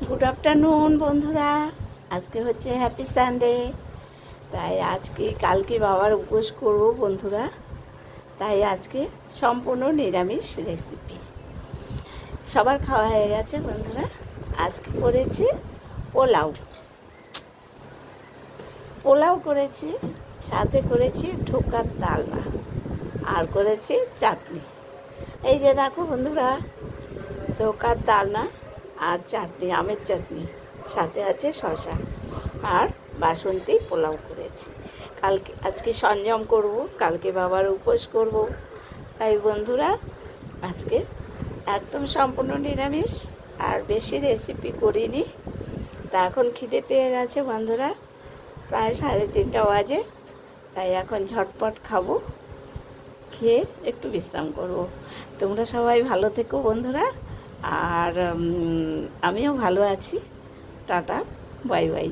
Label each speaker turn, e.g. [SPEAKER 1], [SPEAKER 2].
[SPEAKER 1] Good afternoon বন্ধুরা। আজকে হচ্ছে হ্যাপি সানডে। তাই আজকে কালকে বাবার উপোস করব বন্ধুরা। তাই আজকে সম্পূর্ণ নিরামিষ রেসিপি। সবার খাওয়া হয়ে গেছে বন্ধুরা। আজকে করেছি পোলাও পোলাও করেছি, সাথে করেছি ঢোকার ডালনা, আর করেছি চাটনি। এই যে দেখো বন্ধুরা, ঢোকার ডালনা আর চাটনি, আমের চাটনি, সাথে আছে শসা, আর বাসন্তী পোলাও করেছি। আজকে সঞ্জম করব, কালকে বাবার উপোস করব। তাই বন্ধুরা আজকে একদম সম্পূর্ণ নিরামিষ, আর বেশি রেসিপি করিনি। তা এখন খিদে পেয়ে গেছে বন্ধুরা, প্রায় 3:30 বাজে। তাই এখন ঝটপট খাবো, খেয়ে একটু বিশ্রাম করব। তোমরা সবাই ভালো থেকো বন্ধুরা, আর আমিও ভালো আছি। Tata, bye bye.